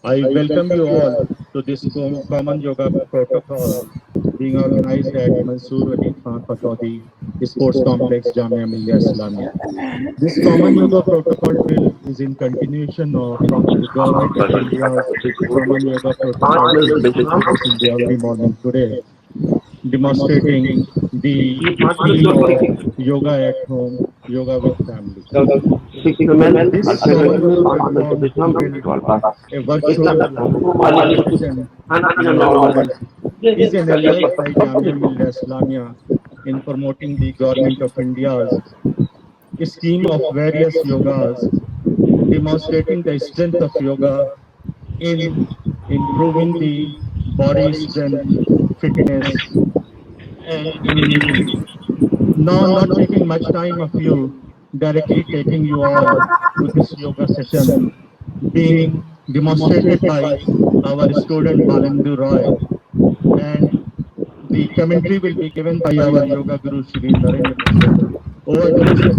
I welcome you all to this common yoga protocol being organized at Mansoor Ali Khan Pataudi Sports Complex, Jamia Millia Islamia. This common yoga protocol drill is in continuation of the Government of India's common yoga protocol drill introduced in the early morning today, demonstrating the theme of yoga at home, yoga with family. This common yoga platform drill, a virtual yoga session in our college, is an effort by Jamia Millia Islamia in promoting the Government of India's scheme of various yogas, demonstrating the strength of yoga in improving the body strength, fitness, and immunity. Now, not taking much time of you, directly taking you all to this yoga session being demonstrated by our student Balendu Roy, and the commentary will be given by our yoga guru Shri Narendra Mishra. Over to you, sir.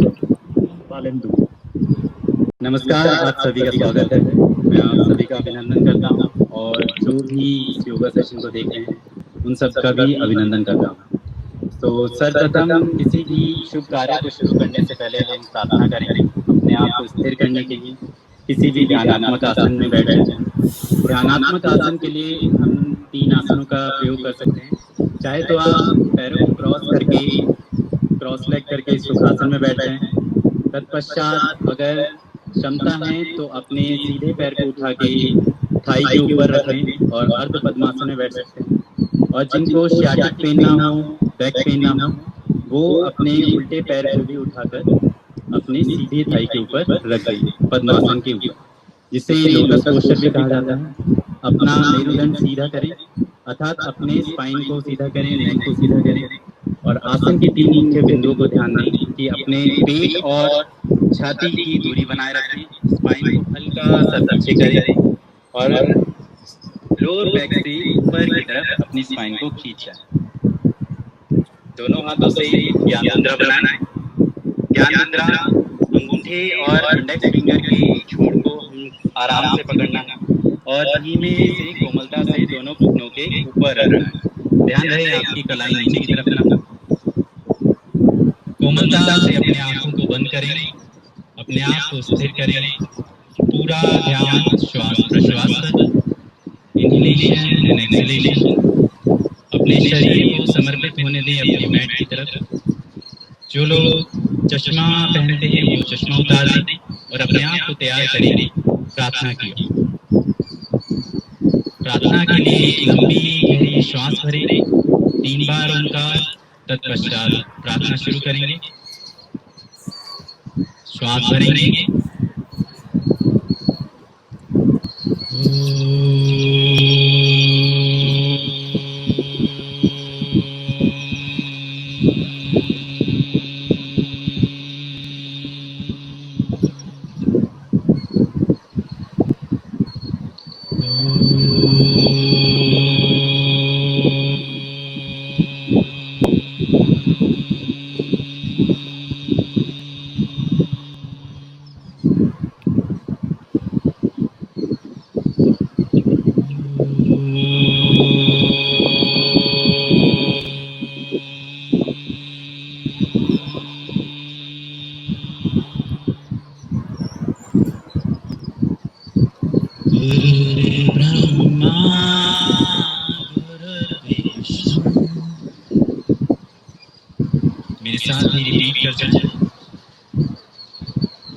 Balendu. नमस्कार, आप सभी का स्वागत है। मैं आप सभी का अभिनंदन करता हूं और जो भी इस योगा सेशन को देख रहे हैं उन सब का भी अभिनंदन करता हूं। तो सर्वप्रथम किसी भी शुभ कार्य को शुरू करने से पहले हम प्रार्थना करेंगे अपने आप को स्थिर करने के लिए। किसी भी ध्यानात्मक आसन में बैठ जाएं। ध्यानात्मक आसन के लिए हम 3 आसनों का प्रयोग कर सकते हैं। चाहे तो आप पैरों को क्रॉस लेग करके सुखासन में बैठ जाएं। तत्पश्चात अगर क्षमता है तो अपने सीधे पैर को उठा के थाई के ऊपर रख लें और अर्ध पद्मासन में बैठ सकते हैं। और जिनको सियाटिक पेन ना हो, बैक पेन ना हो, वो अपने उल्टे पैर को भी उठाकर अपने सीधे थाई के ऊपर रख दें, पद्मासन के ऊपर, जिसे लोटस पोस्चर भी कहा जाता है। अपना मेरुदंड सीधा करें, अर्थात अपने स्पाइन को सीधा करें, नेक को सीधा करें और आसन के 3 मुख्य बिंदुओं को ध्यान दें कि अपने पेट और छाती की दूरी बनाए रखें, स्पाइन को हल्का सा पीछे करें और लोअर बैक से ऊपर की तरफ अपनी स्पाइन को खींचें। दोनों हाथों से ज्ञान मुद्रा बनाएं। ज्ञान मुद्रा अंगूठे और इंडेक्स फिंगर के छोर को हम आराम से पकड़ना है और धीमे से कोमलता से दोनों घुटनों के ऊपर रखना है। ध्यान रहे आपकी कलाई नीचे की तरफ ना हो। कोमलता से अपने आंखों को बंद करें, अपने आप को स्थिर करें। पूरा ध्यान श्वास प्रश्वास पर, इनहेलेशन एंड एक्सहेलेशन। अपने शरीर को समर्पित होने दें अपनी मैट की तरफ। जो लोग चश्मा पहनते हैं वो चश्मा उतार दें और अपने आप को तैयार करें प्रार्थना की ओर। प्रार्थना के लिए एक लंबी गहरी श्वास भरें, 3 बार ओंकार, तत्पश्चात प्रार्थना शुरू करेंगे। श्वास भरेंगे, मेरे साथ ही रिपीट कर जाए।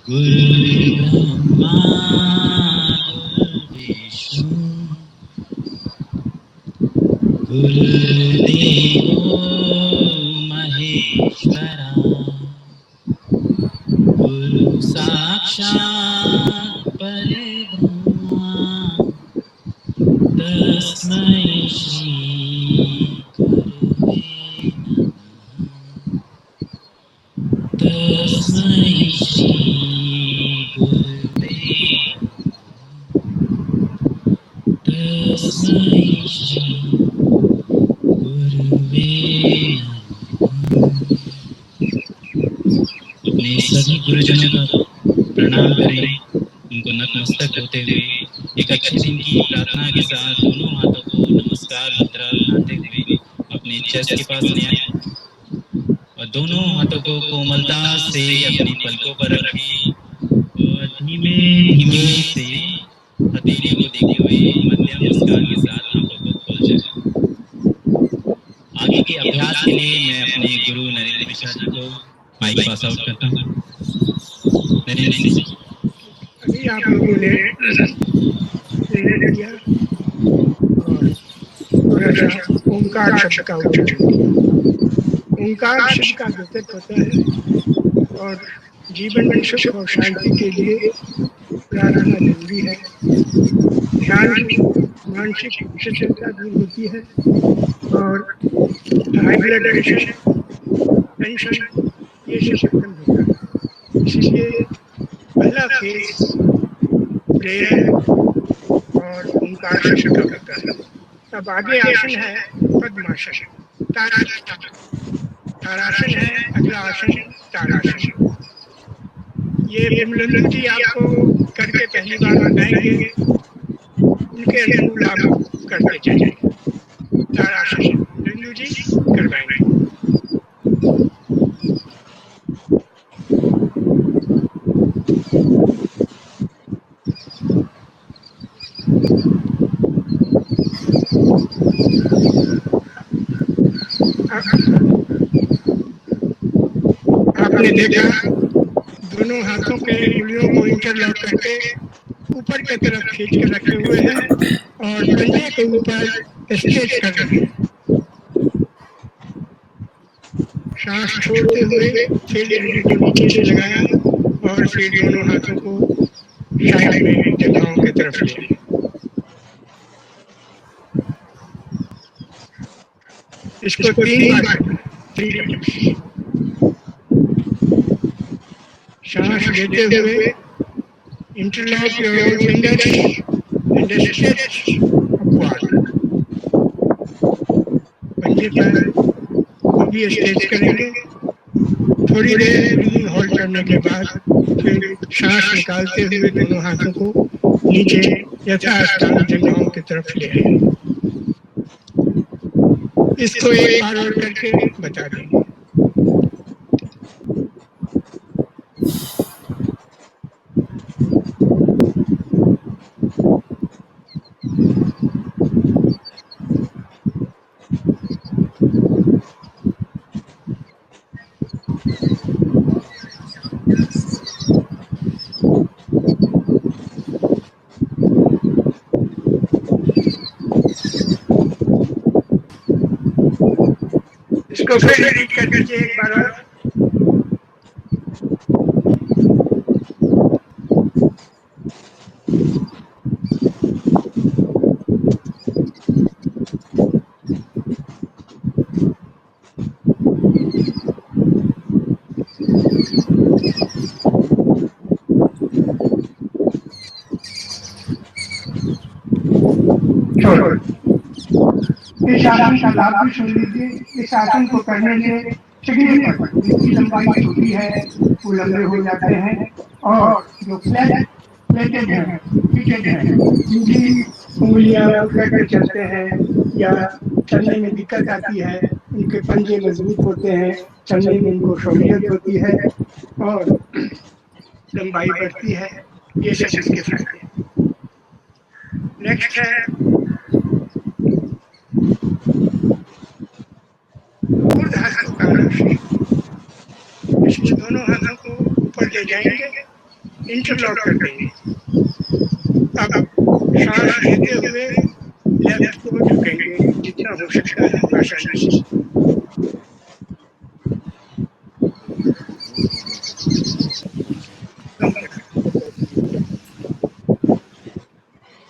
गुरुर्ब्रह्मा गुरुर्विष्णु गुरुर्देवो महेश्वरा गुरु साक्षात् परब्रह्मा तस्मै श्री गुरुवे तस्मै श्री गुरुवे तस्मै श्री गुरुवे अपने सभी गुरुजनों का प्रणाम करें, उनको नतमस्तक होते हुए एक अच्छे दिन की प्रार्थना के साथ दोनों हाथों को नमस्कार मुद्रा बनाते हुए अपने चेस्ट के पास ले आए और दोनों हाथों को कोमलता से अपनी पलकों पर रखें और धीमे धीमे से हथेलियों को देखते हुए मध्यम मुस्कान के साथ आंखों को खोल जाए। आगे के अभ्यास के लिए मैं अपने गुरु नरेंद्र मिश्रा जी को माइक पास आउट करता हूँ। नरेंद्र जी। अभी आप लोगों ने प्रेयर किया और थोड़ा सा ओंकार शब्द का उच्चारण किया। ओंकार शब्द का द्योतक होता है और जीवन में सुख और शांति के लिए प्रार्थना जरूरी है। ध्यान से मानसिक शिथिलता दूर होती है और हाई ब्लड प्रेशर, टेंशन, ये सब खत्म होता है। इसलिए पहला फेज प्रेयर और ओंकार शब्द का होता है। अब आगे आसन है पद्मासन, तारासन है अगला आसन ताड़ासन। ये विमलेंदु जी आपको करके पहली बार बताएंगे, उनके अनुकूल आप करते जाएंगे। ताड़ासन विमलेंदु जी करवाएंगे। आपने देखा दोनों हाथों के उंगलियों को इंटरलॉक करके ऊपर की तरफ खींच के रखे हुए हैं और पंजे के ऊपर स्ट्रेच कर रहे हैं। सांस छोड़ते हुए फिर एल्बो को नीचे से लगाया और फिर दोनों हाथों को साइड में जंघाओं की तरफ ले आए। इसको 3 बार करना, 3 टाइम्स। सांस लेते हुए interlock your own fingers and stretch upward. पंजे पर अभी स्ट्रेच करेंगे। थोड़ी देर ब्रीदिंग होल्ड करने के बाद फिर सांस निकालते हुए दोनों हाथों को नीचे यथास्थान जंघाओं की तरफ ले आए। इसको एक बार और करके बता देंगे। इसको फिर रिपीट कर दीजिए एक बार और। इस आसन का लाभ भी सुन लीजिए। इस आसन को करने से शरीर पर जिनकी लंबाई छोटी है वो लंबे हो जाते हैं और जो प्लेटेड है, फिटेड है, जिनकी उंगलियां उखड़ के चलते हैं या चलने में दिक्कत आती है, उनके पंजे मजबूत होते हैं, चलने में उनको सहूलियत होती है और लंबाई बढ़ती है। ये सब इसके फायदे। नेक्स्ट है इसमें दोनों हाथों को ऊपर ले जाएंगे, इंटरलॉक कर देंगे। अब सांस लेते हुए लेफ्ट को झुकेंगे जितना हो सकता है आसानी से।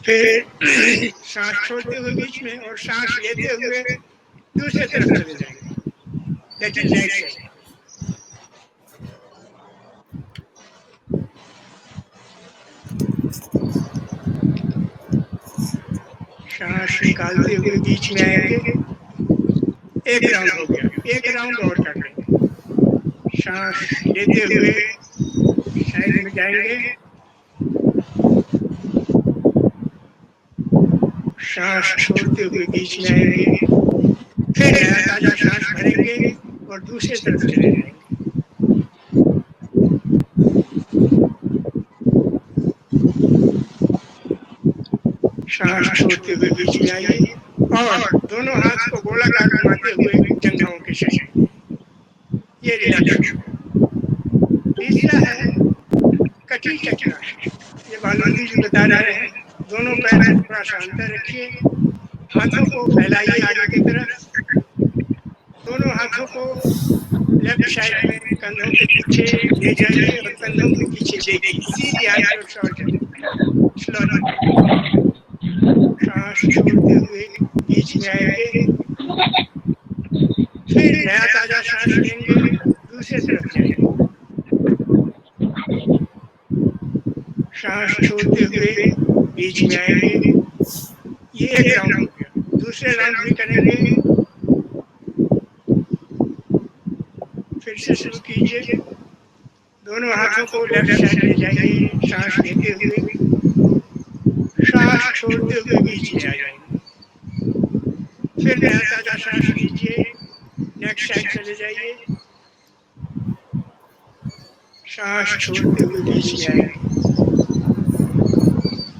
फिर सांस छोड़ते हुए बीच में और सांस लेते हुए दूसरे तरफ चले जाएंगे, दैट इज राइट साइड। सांस निकालते हुए बीच में आएंगे। एक राउंड हो गया, एक राउंड और कर लेंगे। सांस लेते हुए साइड में जाएंगे, सांस छोड़ते हुए बीच में आएंगे, फिर नया ताजा सांस भरेंगे और दूसरी तरफ चले जाएंगे। सांस छोड़ते हुए बीच में आइए और दोनों हाथ को गोलाकार घुमाते हुए जंघाओं के साइड, ये रिलैक्स। तीसरा है कटी चक्रासन। ये बालोदी जी बता रहे हैं। दोनों पैर थोड़ा सा अंतर रखिए, हाथों को फैलाइए आगे की तरफ, दोनों हाथों को लेफ्ट साइड में कंधों के पीछे ले जाइए और कंधों के पीछे देखिए, सीधी हाथ की ओर शॉल्डर स्लोली। सांस छोड़ते हुए बीच में आएंगे, फिर नया ताजा सांस लेंगे, दूसरी तरफ जाएंगे। सांस छोड़ते हुए बीच में आएंगे, ये एक राउंड हो गया। दूसरे राउंड भी करेंगे, फिर से शुरू कीजिए। दोनों हाथों को लेफ्ट साइड ले जाइए, सांस लेते हुए, सांस छोड़ते हुए बीच में आ जाएंगे, फिर नया ताजा सांस लीजिए, नेक्स्ट साइड चले जाइए, सांस छोड़ते हुए बीच में आएंगे।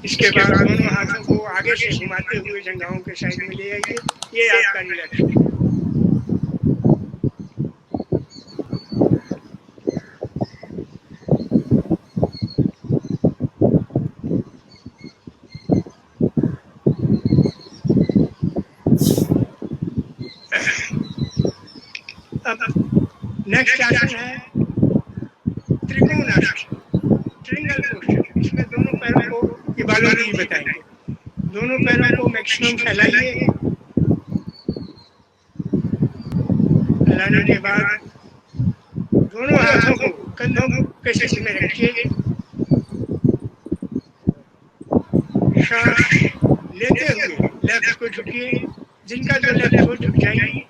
इसके बाद दोनों हाथों को आगे से घुमाते हुए जंघाओं के साइड में ले आइए, ये आपका रिलैक्स है। अब नेक्स्ट आसन है त्रिकोणासन, ट्रिंगल पोस्चर। इसमें दोनों पैरों को, ये बालोदी जी बताएंगे, दोनों पैरों को मैक्सिमम फैलाइए, फैलाने के बाद दोनों हाथों को कंधों के साइड में रखिए, सांस लेते हुए लेफ्ट को झुकिए, जिनका जो लेफ्ट हो झुक जाएंगे,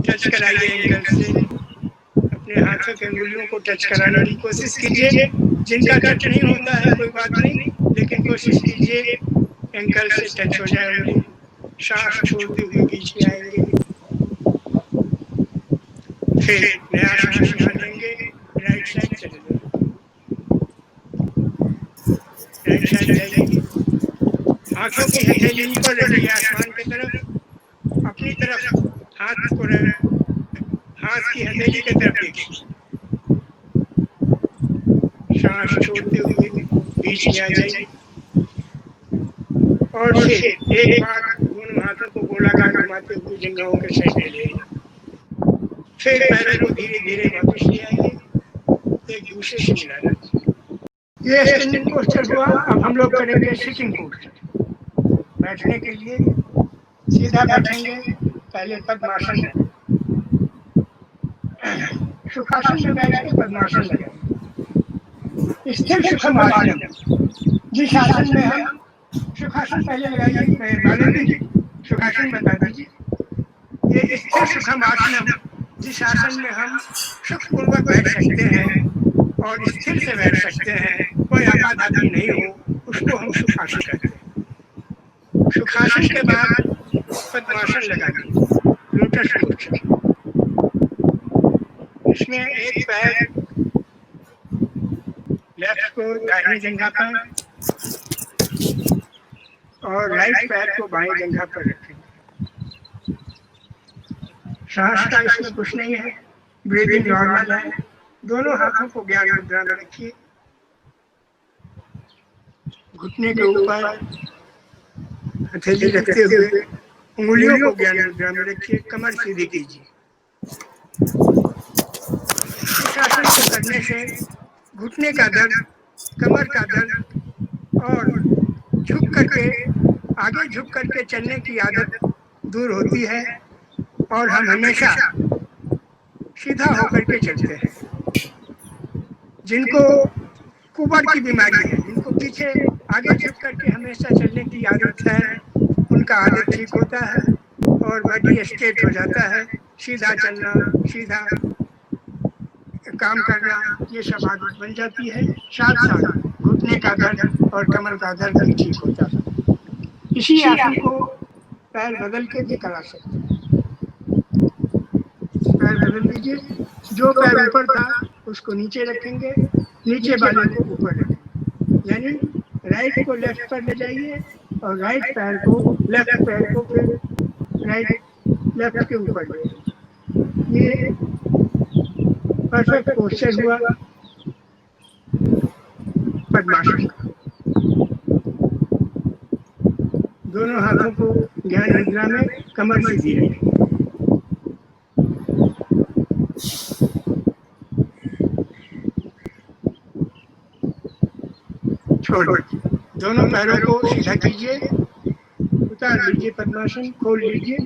टच कराइए एंगल से, अपने हाथों के अंगुलियों को टच कराने की कोशिश कीजिए। जिनका टच नहीं होता है कोई बात नहीं, लेकिन कोशिश कीजिए एंगल से टच हो जाए उंगली। सांस छोड़ते हुए बीच में आएंगे, फिर नया सांस यहाँ लेंगे, राइट साइड चले जाएंगे, राइट साइड जाइए, हाथों की हथेली ऊपर रखिए आसमान की तरफ, अपनी तरफ हाथ को हाथ की हथेली की तरफ देखिए, सांस छोड़ते हुए बीच में आ जाइए और फिर एक बार दोनों हाथों को गोलाकार घुमाते हुए जंघाओं के साइड में ले आइए, फिर पैरों को धीरे धीरे वापस ले आइए, एक दूसरे से मिला दीजिए। ये स्टैंडिंग पोस्चर हुआ। अब हम लोग करेंगे सिटिंग पोस्चर। बैठने के लिए सीधा बैठेंगे, पहले पद्मासन में, सुखासन में बैठ के पद्मासन लगाएंगे। स्थिर सुखम आसन, जिस आसन में हम सुखासन पहले लगाइए, बालोदी जी सुखासन बता दीजिए। ये स्थिर सुखम आसन, जिस आसन में हम सुखपूर्वक बैठ सकते हैं और स्थिर से बैठ सकते हैं, कोई आपाधापी नहीं हो, उसको हम सुखासन कहते हैं। सुखासन के बाद पद्मासन लगाइए, लोटस पोस्चर। इसमें एक पैर लेफ्ट को दाहिनी जंघा पर और राइट पैर को बाएं जंघा पर रखेंगे। सांस का इसमें कुछ नहीं है, ब्रीदिंग नॉर्मल है। दोनों हाथों को ज्ञान मुद्रा में रखिए, घुटने के ऊपर हथेली रखते हुए उंगलियों को ज्ञान मुद्रा में रखिए, कमर सीधी कीजिए। इस आसन को करने से घुटने का दर्द, कमर का दर्द और झुक करके आगे झुक करके चलने की आदत दूर होती है और हम हमेशा सीधा होकर के चलते हैं। जिनको कुबर की बीमारी है, जिनको पीछे आगे झुक करके हमेशा चलने की आदत है, उनका आदत ठीक होता है और बॉडी स्ट्रेट हो जाता है। सीधा चलना, सीधा काम करना, ये सब आदत बन जाती है। साथ साथ घुटने का दर्द और कमर का दर्द भी ठीक हो जाता है। इसी आसन को पैर बदल के भी करा सकते हैं। पैर बदल लीजिए, जो पैर ऊपर था उसको नीचे रखेंगे, नीचे वाले को ऊपर रखेंगे, यानी राइट को लेफ्ट पर ले जाइए और राइट पैर को लेफ्ट पैर को फिर राइट लेफ्ट के ऊपर ले आइए। ये परफेक्ट पोस्चर हुआ पद्मासन का। दोनों हाथों को ध्यान मुद्रा में कमर सीधी रखें। छोड़ दीजिए, दोनों पैरों को सीधा कीजिए, उतार लीजिए पद्मासन, खोल लीजिए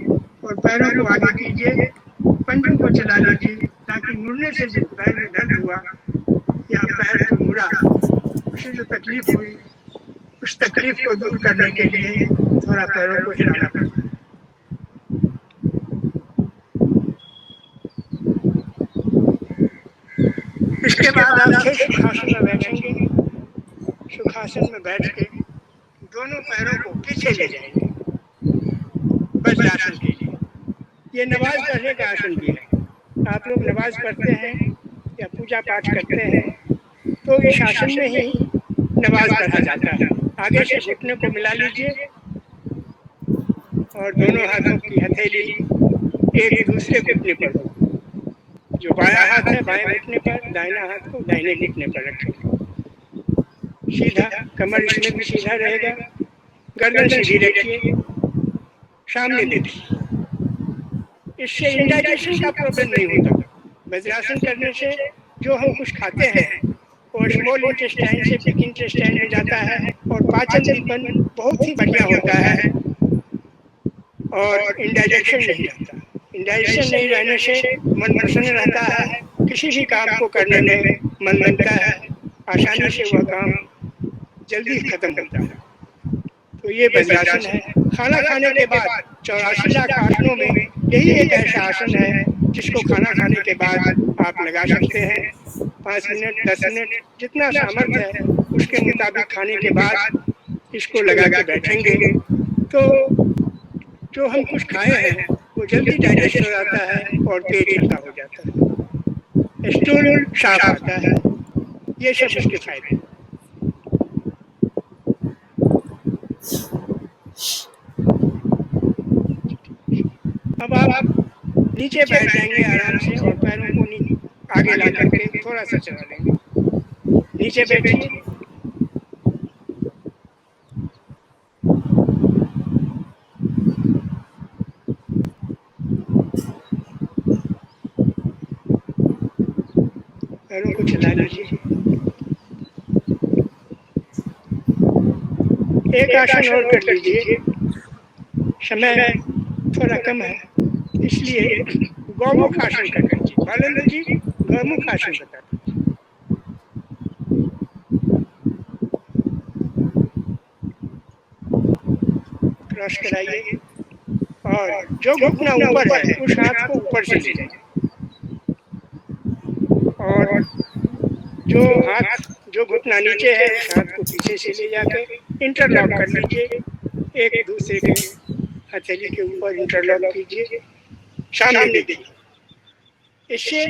और पैरों को आगे कीजिए, पंजों को चला लीजिए ताकि मुड़ने से जो पैर में दर्द हुआ या पैर जो मुड़ा उससे जो तकलीफ हुई, उस तकलीफ को दूर करने के लिए थोड़ा पैरों को हिलाना पड़ता है। इसके बाद आप फिर सुखासन में बैठेंगे। सुखासन में बैठ के दोनों पैरों को पीछे ले जाएंगे वज्रासन के लिए। ये नमाज पढ़ने का आसन भी है। आप लोग नमाज पढ़ते हैं या पूजा पाठ करते हैं तो इस आसन में ही नमाज पढ़ा जाता है। आगे से घुटने को मिला लीजिए और दोनों हाथों की हथेली एक दूसरे घुटने पर हो। जो बायां हाथ है बाएं घुटने पर, दाहिना हाथ को दाहिने घुटने पर रखेंगे। सीधा, कमर इसमें भी सीधा रहेगा, गर्दन सीधी रखिए, सामने देखिए। इससे इंडाइजेशन का प्रॉब्लम नहीं होता। वज्रासन करने से जो हम कुछ खाते हैं वो स्मॉल इंटेस्टाइन से बिग इंटेस्टाइन में जाता है और पाचन विपन बहुत ही बढ़िया होता है और इंडाइजेशन नहीं रहता। इंडाइजेशन नहीं रहने से मन प्रसन्न रहता है, किसी भी काम को करने में मन लगता है, आसानी से वह काम जल्दी खत्म होता है। तो ये वज्रासन है। खाना खाने के बाद 84 लाख आसनों में यही एक ऐसा आसन है जिसको खाना खाने के बाद आप लगा सकते हैं। 5 मिनट 10 मिनट जितना सामर्थ्य है उसके मुताबिक खाने के बाद इसको लगा के बैठेंगे तो जो हम कुछ खाए हैं वो जल्दी डाइजेस्ट हो जाता है और पेट हल्का हो जाता है, स्टूल साफ आता है। ये सब इसके फायदे। अब आप नीचे बैठ जाएंगे आराम से और पैरों को आगे ला करके थोड़ा सा चला लेंगे। नीचे बैठिए, पैरों को चला लीजिए। एक आसन और कर लीजिए, समय थोड़ा कम है इसलिए गौमुख आसन कर लीजिए। बालेंद्र जी गौमुख आसन बता दीजिए। क्रॉस कराइए और जो घुटना ऊपर है उस हाथ को ऊपर से ले जाइए और जो घुटना नीचे है उस हाथ को पीछे से ले जाके इंटरलॉक कर लीजिए। एक दूसरे के हथेली के ऊपर इंटरलॉक कीजिए, सामने देखिए। इससे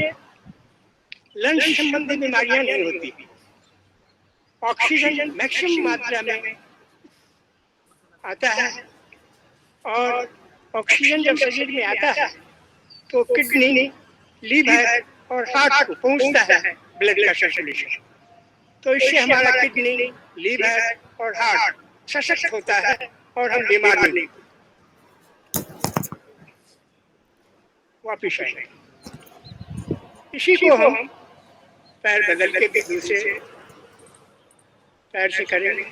लंग्स संबंधी बीमारियां नहीं होती। ऑक्सीजन मैक्सिमम मात्रा में आता है और ऑक्सीजन जब शरीर में आता है तो किडनी, लीवर और हार्ट को पहुंचता है ब्लड का सर्कुलेशन। तो इससे हमारा किडनी, लीवर और हार्ट सशक्त होता है और हम बीमार नहीं। वापिस आएंगे। इसी को हम पैर बदल के भी दूसरे पैर से करेंगे।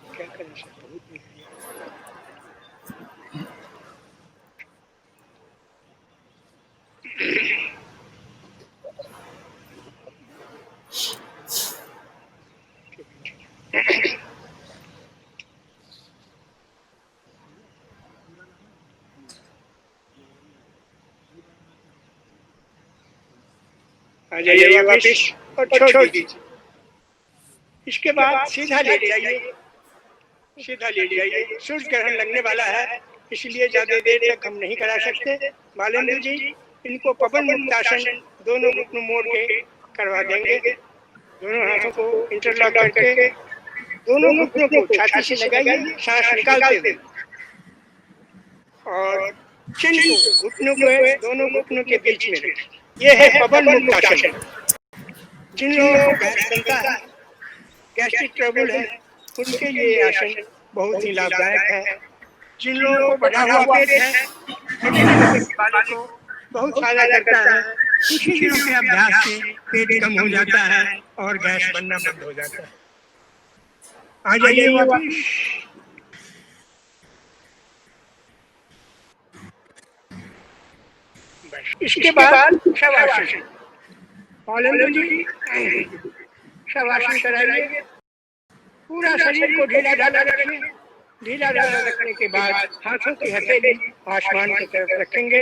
क्या करें सर, बहुत आ जाइए वापिस और छोड़ दीजिए। इसके बाद सीधा लेट जाइए, सीधा लेट जाइए। सूर्य ग्रहण लगने वाला है, इसलिए ज्यादा देर तक हम नहीं करा सकते। बालेंद्र जी, इनको पवन मुक्त आसन दोनों घुटनों मोड़ के करवा देंगे। दोनों हाथों को इंटरलॉक करके दोनों घुटनों को छाती से लगाइए, सांस निकालते हुए, और चिन को घुटनों के दोनों घुटनों के बीच में रखिए। ये है पवन मुक्त आसन। जिन लोगों को गैस बनता है, गैस्ट्रिक ट्रबल है, उनके लिए आसन बहुत ही लाभदायक है। जिन लोगों को बढ़ा हुआ पेट है, वाले को बहुत फायदा करता है। कुछ ही दिनों के अभ्यास से पेट कम हो जाता है और गैस बनना बंद हो जाता है। आ जाइए वापिस। इसके बाद शवासन। बालेंद्र जी, शवासन कराइए। पूरा शरीर को ढीला ढाला रखिए। ढीला ढाला रखने के बाद हाथों की हथेली आसमान की तरफ रखेंगे।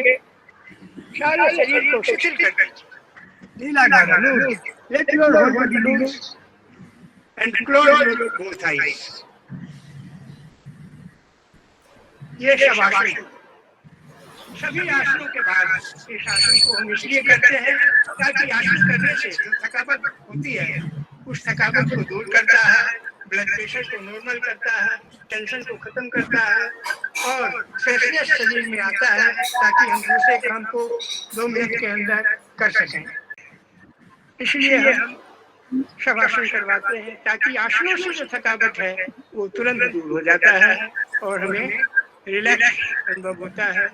सारे शरीर को शिथिल कर दीजिए। ढीला ढाला loose. Let your whole body loose and close your both eyes. ये शवासन। सभी आसनों के बाद इस आसन को हम इसलिए करते हैं ताकि आसन करने से जो थकावट होती है उस थकावट को दूर करता है, ब्लड प्रेशर को नॉर्मल करता है, टेंशन को खत्म करता है और फ्रेशनेस शरीर में आता है ताकि हम दूसरे काम को 2 मिनट के अंदर कर सकें। इसलिए हम शवासन करवाते हैं ताकि आसनों से जो थकावट है वो तुरंत दूर हो जाता है और हमें रिलैक्स अनुभव होता है।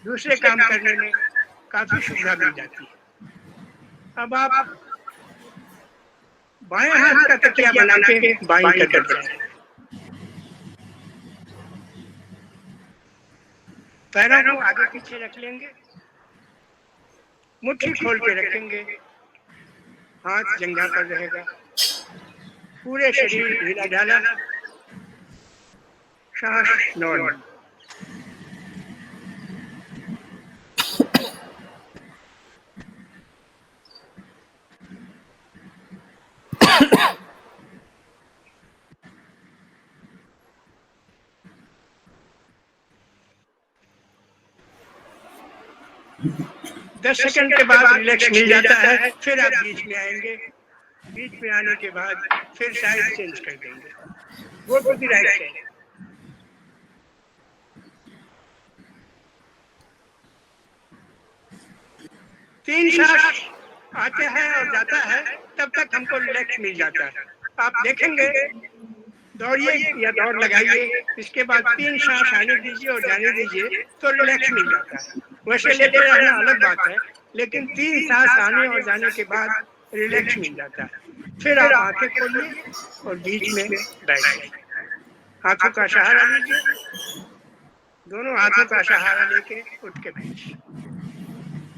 दूसरे काम करने में काफी सुविधा मिल जाती है। अब आप बाएं हाथ का तकिया बना के बाईं तरफ जाएं। पैरों को आगे पीछे रख लेंगे, मुट्ठी खोल के रखेंगे, हाथ जंघा पर रहेगा, पूरे शरीर ढीला ढाला, सांस नॉर्मल। दस सेकंड के बाद रिलैक्स मिल जाता है। फिर आप बीच में आएंगे। बीच में आने के बाद फिर साइड चेंज कर देंगे। Go to the right side. तीन सांस आते हैं और जाता है, तब तक हमको रिलैक्स मिल जाता है। आप देखेंगे, दौड़िए या दौड़ लगाइए, इसके बाद 3 सांस आने दीजिए और जाने दीजिए तो रिलैक्स मिल जाता है। वैसे लेटे रहना अलग बात है, लेकिन 3 सांस आने और जाने के बाद रिलैक्स मिल जाता है। फिर आप आंखें खोलिए और बीच में बैठ जाइए। हाथों का सहारा लीजिए, दोनों हाथों का सहारा लेके उठ के बैठिए।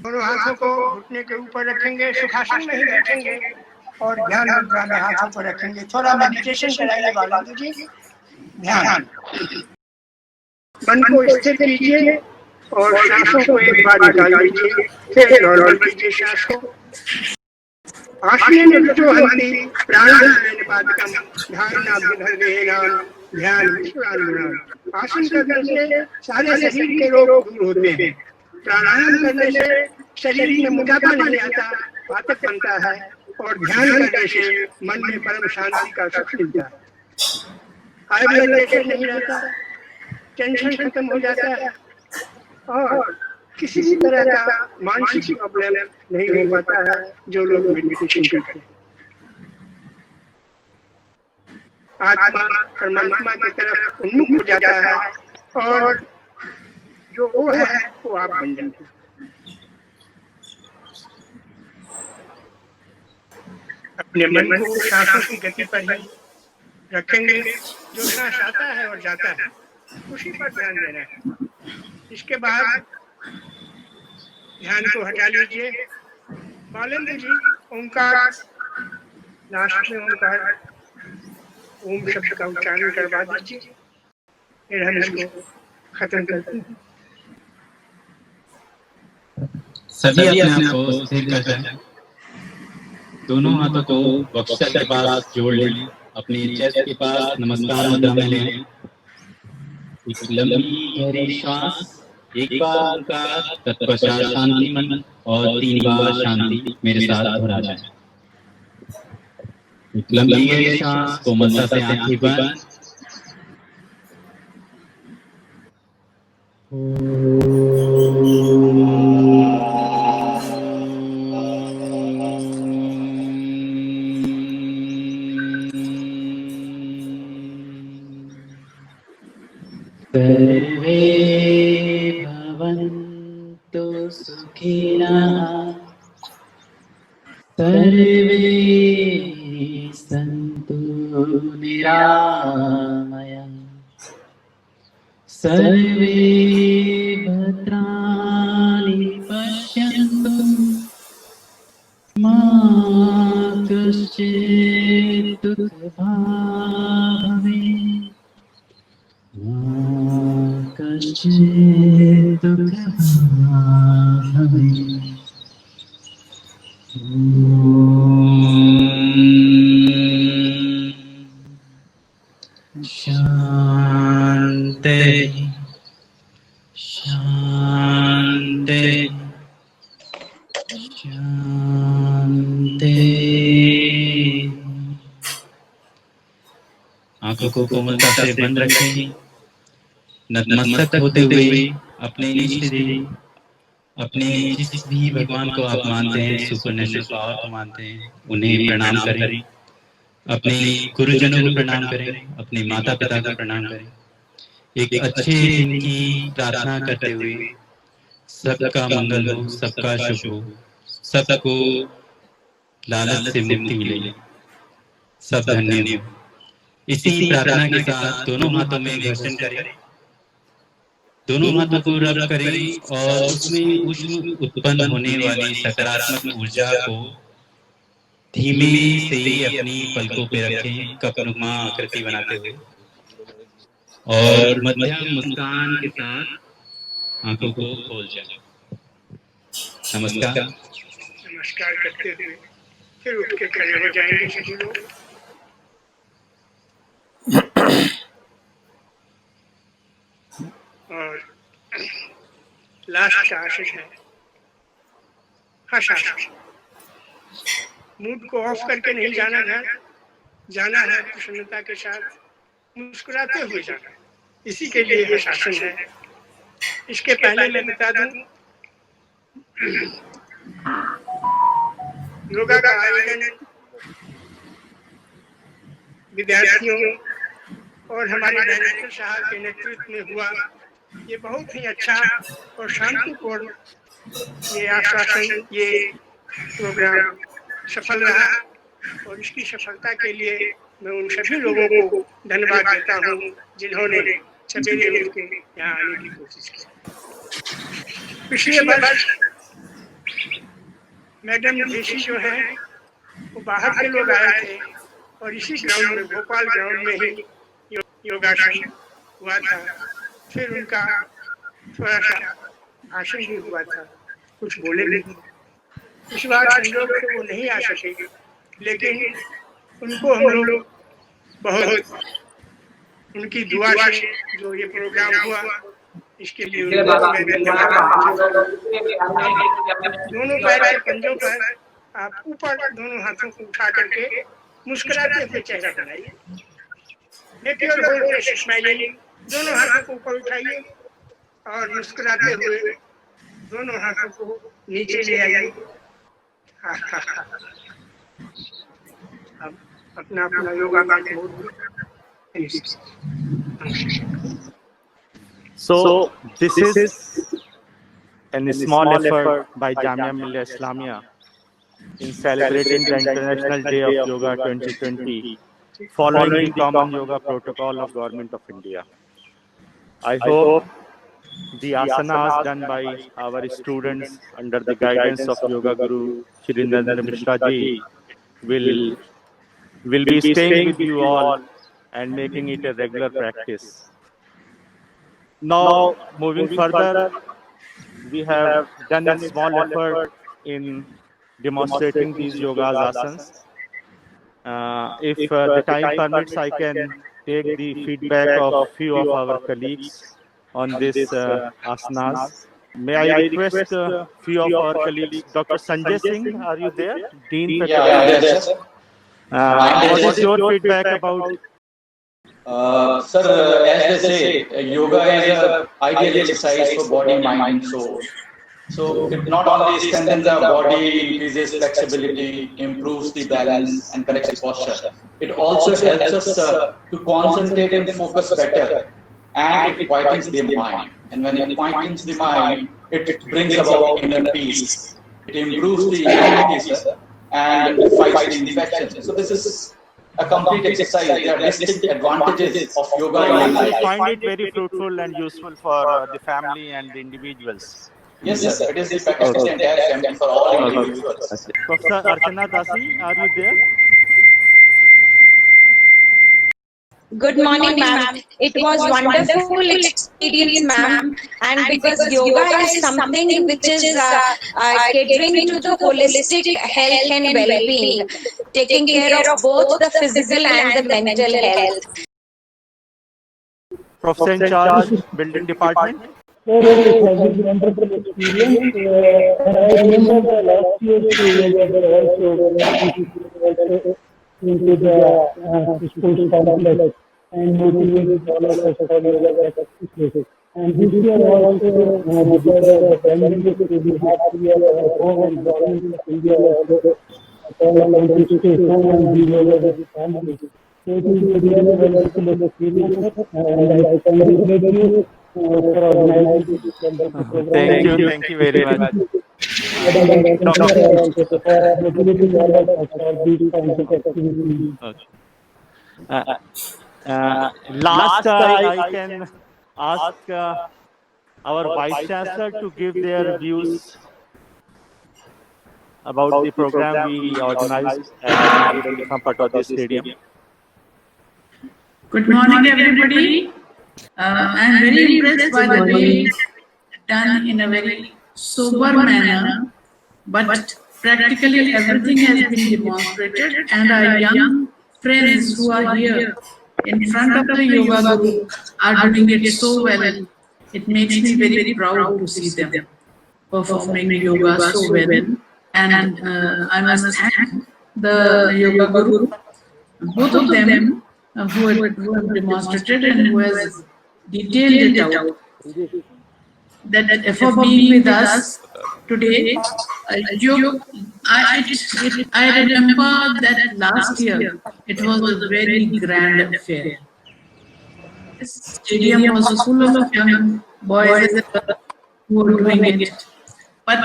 दोनों हाथों को घुटने के ऊपर रखेंगे, सुखासन में ही बैठेंगे और ध्यान मुद्रा में हाथों को रखेंगे। थोड़ा मेडिटेशन कराइए बालेंद्र जी। ध्यान, मन को स्थिर कीजिए और सांसों को एक बार निकाल लीजिए, फिर नॉर्मल कीजिए सांस को। आश्रय जो हंती प्राणायाम धारणा ध्यान। आसन करने से सारे शरीर के रोग दूर होते हैं। प्राणायाम करने से शरीर में मोटापा नहीं आता, वातक बनता है और ध्यान करने से मन में परम शांति का सुख मिलता है। हाई ब्लड प्रेशर नहीं रहता, टेंशन खत्म हो जाता है और किसी भी तरह का मानसिक प्रॉब्लम नहीं हो पाता है जो लोग मेडिटेशन करते हैं। आत्मा परमात्मा की तरफ उन्मुख हो जाता है और जो वो है वो आप बन जाते हैं। अपने मन को सांसों की गति पर ही रखेंगे। जो सांस आता है और जाता है उसी पर ध्यान देना है। इसके बाद ध्यान को हटा लीजिए। बालेंद्र जी, ओंकार, लास्ट में ओंकार, ओम शब्द का उच्चारण करवा दीजिए। फिर हम इसको खत्म करते हैं। सभी अपने आप को स्थिर कर जाएं। दोनों हाथों को वक्षस्थल के पास जोड़ लें, अपनी चेस्ट के पास नमस्कार मुद्रा में लें। एक लंबी गहरी श्वास, एक बार ओंकार, तत्पश्चात शांति मन और 3 बार शांति मेरे साथ दोहरा जाए। एक लंबी गहरी श्वास, कोमलता से आंखें बंद। सर्वे भवन्तु सुखिनः, सर्वे सन्तु निरामयाः, सर्वे भद्राणि पश्यन्तु, मा कश्चित् दुःखभाग् भवेत्, मा कश्चित् दुःखभाग् भवेत्। शान्ति शान्ति शान्ति। आंखों को कोमलता से बंद रखें। नतमस्तक होते हुए अपने इष्ट देव, अपने जिस भी भगवान को आप मानते हैं, सुपर नेचुरल पावर को मानते हैं, उन्हें प्रणाम करें। अपने गुरुजनों को प्रणाम करें, अपने माता पिता को प्रणाम करें। एक अच्छे दिन की प्रार्थना करते हुए सबका मंगल हो, सबका शुभ हो, सबको लालच से मुक्ति मिले, सब धन्य हो। इसी प्रार्थना के साथ दोनों हाथों में घर्षण करें, दोनों हाथों को रब करें और उसमें ऊष्म उत्पन्न होने वाली सकारात्मक ऊर्जा को धीमे से अपनी पलकों पे रखें, कपनुमा आकृति बनाते हुए, और मध्यम मुस्कान के साथ आंखों को खोल जाए। नमस्कार। नमस्कार करते हुए फिर उठ के खड़े हो जाएंगे सभी लोग। और लास्ट का आसन है हर्षासन। मूड को ऑफ करके नहीं जाना है, जाना है प्रसन्नता के साथ, मुस्कुराते हुए जाना। इसी के लिए हर्षासन है। इसके पहले मैं बता दूं, योगा का आयोजन विद्यार्थियों और हमारे डायरेक्टर साहब के नेतृत्व में हुआ। ये बहुत ही अच्छा और शांतिपूर्ण ये आश्वासन, ये प्रोग्राम सफल रहा, और इसकी सफलता के लिए मैं उन सभी लोगों को धन्यवाद देता हूँ जिन्होंने सवेरे उठ के यहाँ आने की कोशिश की। पिछले वर्ष मैडम देशी जो है वो बाहर के लोग आए थे और इसी ग्राउंड में, भोपाल ग्राउंड में ही योगासन हुआ था। फिर उनका थोड़ा सा भाषण भी हुआ था, कुछ बोले भी। इस बार संयोग से वो नहीं आ सके, लेकिन उनको हम लोग बहुत उनकी दुआ से जो ये प्रोग्राम हुआ, इसके लिए दोनों पैर के पंजों पर आप ऊपर दोनों हाथों को उठा करके मुस्कुराते हुए चेहरा बनाइए। स्माइलिंग, दोनों हाथों को ऊपर उठाइए और मुस्कुराते हुए दोनों हाथों को नीचे ले आइए। अब अपना अपना योगा का So this is a small effort by Jamia Millia Islamia in celebrating the International Day of Yoga 2020, following the Common Yoga Protocol of Government of India. I hope the asanas done by our students under the guidance of Yoga Guru Shri Narendra Mishra Ji will be staying with you all and making it a regular practice. Now, moving further, we have done a small effort in demonstrating these yoga asanas. If the time permits, I can take the feedback of few of our colleagues on this asanas. May I request few of our colleagues, Dr. Sanjay Singh, are you there? Dean Yeah, Faculty. I'm there, sir. What is your feedback about? Sir, as they say, yoga is an ideal exercise for body, mind, and soul. So it not only strengthens our body, increases flexibility, improves the balance, and corrects the posture. It also helps us to concentrate and focus better, and it quietens the mind. And when it quietens the mind, it brings about inner peace. It improves the immunity, sir, and fights the infection. So this is a complete exercise. There are distinct advantages of yoga in our I life. find it very fruitful and useful for the family and the individuals. Yes, sir. It is the package for the entire family, for all individuals. Professor Archana Dasi, are you there? Good morning, ma'am. It was wonderful experience, ma'am. And because yoga is something which is catering to the holistic health and well-being, taking care of both the physical and the mental health. Professor in charge, building department. Sir, it has been wonderful experience. And I remember the last year's yoga also into the school complex and motivated all of us for yoga practices. And this year also, because of the pandemic, we had to be at home and government of India also call us to stay home and be yoga with the family. So it is a really wonderful experience, and I congratulate you for organizing this wonderful program. Thank you very much. Last, I can ask our Vice Chancellor to give their views about the program we organized at Patodi Stadium. Good morning, everybody. I'm very impressed by the way done in a very sober manner, but practically everything has been demonstrated, and our young friends who are here in front of the yoga group are doing it so well. It makes me very proud to see them performing yoga so well. And I must thank the yoga group, both of them who have demonstrated and who has detailed it out. That for being with us today, I remember that last year it was a very grand affair. This stadium was full of young boys who were doing it, but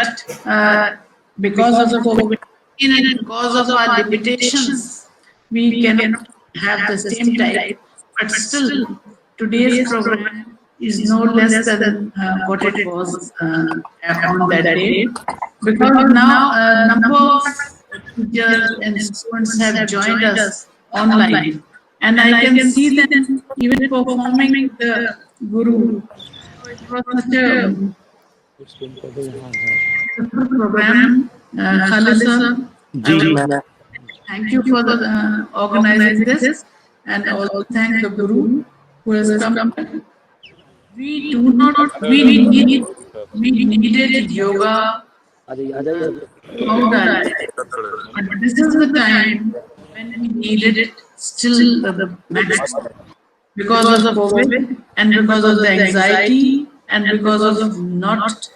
because of COVID and because of our limitations, we cannot have the same type. But still, today's program is no less than what it was on that day, because now a number of teachers and students have joined us online, and I can see them even performing the Guru. It was such a program, Khalisa. Thank you for the, organizing this, and also thank the Guru who has come. We needed yoga. But this is the time when we needed it still the max, because of COVID and because of the anxiety and because of not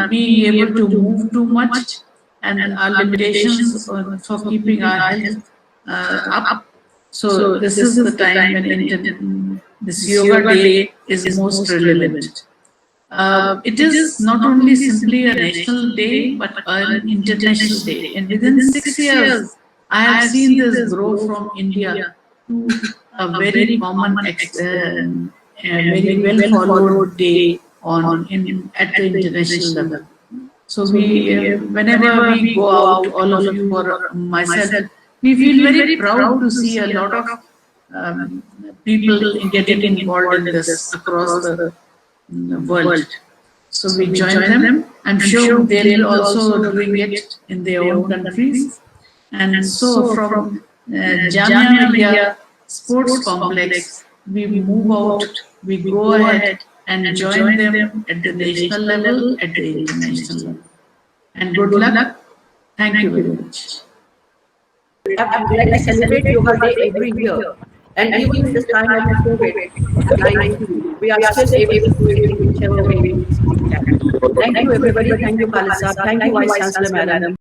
being able to move too much and our limitations for keeping our health up. So this is the time when this yoga day is most relevant. It is not only simply a national day, but an international day. And within 6 years, I have seen this grow from India to a very common, very well followed day at the international level. So we, whenever we go out, all of you or myself, we feel very proud to see a lot of people getting involved in this across the world. So we join them. I'm sure they'll also doing it in their own countries. And so from Jamia Millia Sports Complex, we move out, we go ahead and join them at the national level, at the international level. And good luck. Thank you very much. Like we celebrate Yoga Day every year, and even in this time of COVID-19, we are still able to do it in whichever way we can. Thank you, everybody. Thank you, Khalid Saab. Thank you, Vice Chancellor Madam.